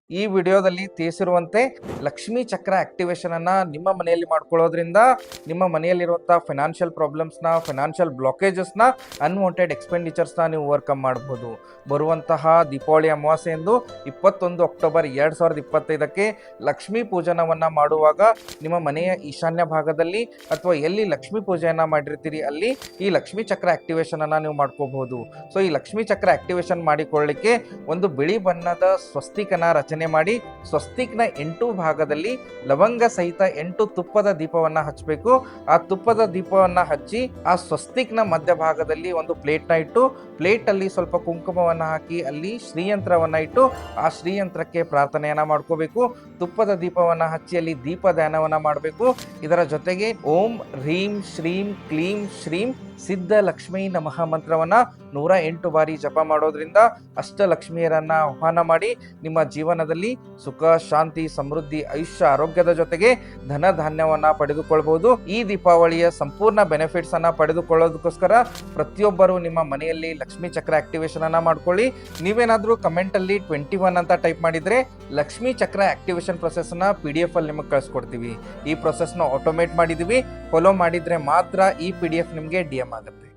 ಈ ವಿಡಿಯೋದಲ್ಲಿ ತಿಳಿಸಿರುವಂತೆ ಲಕ್ಷ್ಮೀ ಚಕ್ರ ಆಕ್ಟಿವೇಶನ್ ಅನ್ನ ನಿಮ್ಮ ಮನೆಯಲ್ಲಿ ಮಾಡ್ಕೊಳ್ಳೋದ್ರಿಂದ ನಿಮ್ಮ ಮನೆಯಲ್ಲಿರುವಂತಹ ಫೈನಾನ್ಷಿಯಲ್ ಪ್ರಾಬ್ಲಮ್ಸ್ನ, ಫೈನಾನ್ಷಿಯಲ್ ಬ್ಲಾಕೇಜಸ್ನ, ಅನ್ವಾಂಟೆಡ್ ಎಕ್ಸ್ಪೆಂಡಿಚರ್ಸ್ನ ನೀವು ಓವರ್ಕಮ್ ಮಾಡಬಹುದು. ಬರುವಂತಹ ದೀಪಾವಳಿ ಅಮಾವಾಸ್ಯೆಯಂದು 21 ಅಕ್ಟೋಬರ್ 2025ಕ್ಕೆ ಲಕ್ಷ್ಮೀ ಪೂಜನವನ್ನ ಮಾಡುವಾಗ ನಿಮ್ಮ ಮನೆಯ ಈಶಾನ್ಯ ಭಾಗದಲ್ಲಿ ಅಥವಾ ಎಲ್ಲಿ ಲಕ್ಷ್ಮೀ ಪೂಜೆಯನ್ನ ಮಾಡಿರ್ತೀರಿ ಅಲ್ಲಿ ಈ ಲಕ್ಷ್ಮೀ ಚಕ್ರ ಆಕ್ಟಿವೇಶನ್ ಅನ್ನ ನೀವು ಮಾಡ್ಕೋಬಹುದು. ಸೊ ಈ ಲಕ್ಷ್ಮೀ ಚಕ್ರ ಆಕ್ಟಿವೇಶನ್ ಮಾಡಿಕೊಳ್ಳಲಿಕ್ಕೆ ಒಂದು ಬಿಳಿ ಬಣ್ಣದ ಸ್ವಸ್ತಿಕನ ರಚನೆ ಮಾಡಿ ಸ್ವಸ್ತಿಕ್ನ 8 ಭಾಗದಲ್ಲಿ ಲವಂಗ ಸಹಿತ 8 ತುಪ್ಪದ ದೀಪವನ್ನ ಹಚ್ಚಬೇಕು. ಆ ತುಪ್ಪದ ದೀಪವನ್ನ ಹಚ್ಚಿ ಆ ಸ್ವಸ್ತಿಕ್ನ ಮಧ್ಯ ಭಾಗದಲ್ಲಿ ಒಂದು ಪ್ಲೇಟ್ನ ಇಟ್ಟು ಪ್ಲೇಟ್ ಅಲ್ಲಿ ಸ್ವಲ್ಪ ಕುಂಕುಮವನ್ನ ಹಾಕಿ ಅಲ್ಲಿ ಶ್ರೀಯಂತ್ರವನ್ನ ಇಟ್ಟು ಆ ಶ್ರೀಯಂತ್ರಕ್ಕೆ ಪ್ರಾರ್ಥನೆಯನ್ನ ಮಾಡ್ಕೋಬೇಕು. ತುಪ್ಪದ ದೀಪವನ್ನ ಹಚ್ಚಿ ಅಲ್ಲಿ ದೀಪ ಧ್ಯಾನವನ್ನ ಮಾಡಬೇಕು. ಇದರ ಜೊತೆಗೆ ಓಂ ಹ್ರೀಂ ಶ್ರೀಂ ಕ್ಲೀಂ ಶ್ರೀಂ ಸಿದ್ಧ ಲಕ್ಷ್ಮೀ ನಮಃ ಮಂತ್ರವನ್ನ 108 ಬಾರಿ ಜಪ ಮಾಡೋದ್ರಿಂದ ಅಷ್ಟಲಕ್ಷ್ಮಿಯರನ್ನ ಆಹ್ವಾನ ಮಾಡಿ ನಿಮ್ಮ ಜೀವನದಲ್ಲಿ ಸುಖ, ಶಾಂತಿ, ಸಮೃದ್ಧಿ, ಆಯುಷ್ಯ, ಆರೋಗ್ಯದ ಜೊತೆಗೆ ಧನ ಧಾನ್ಯವನ್ನ ಪಡೆದುಕೊಳ್ಬಹುದು. ಈ ದೀಪಾವಳಿಯ ಸಂಪೂರ್ಣ ಬೆನಿಫಿಟ್ಸ್ ಅನ್ನ ಪಡೆದುಕೊಳ್ಳೋದಕ್ಕೋಸ್ಕರ ಪ್ರತಿಯೊಬ್ಬರು ನಿಮ್ಮ ಮನೆಯಲ್ಲಿ ಲಕ್ಷ್ಮೀ ಚಕ್ರ ಆಕ್ಟಿವೇಶನ್ ಅನ್ನ ಮಾಡ್ಕೊಳ್ಳಿ. ನೀವೇನಾದ್ರೂ ಕಮೆಂಟ್ ಅಲ್ಲಿ 21 ಅಂತ ಟೈಪ್ ಮಾಡಿದ್ರೆ ಲಕ್ಷ್ಮೀ ಚಕ್ರ ಆಕ್ಟಿವೇಶನ್ ಪ್ರೊಸೆಸ್ ನ PDF ಅಲ್ಲಿ ನಿಮಗೆ ಕಳಿಸ್ಕೊಡ್ತೀವಿ. ಈ ಪ್ರೊಸೆಸ್ ನ ಆಟೋಮೇಟ್ ಮಾಡಿದೀವಿ. ಫಾಲೋ ಮಾಡಿದ್ರೆ ಮಾತ್ರ ಈ PDF ನಿಮಗೆ DM ಆಗುತ್ತೆ.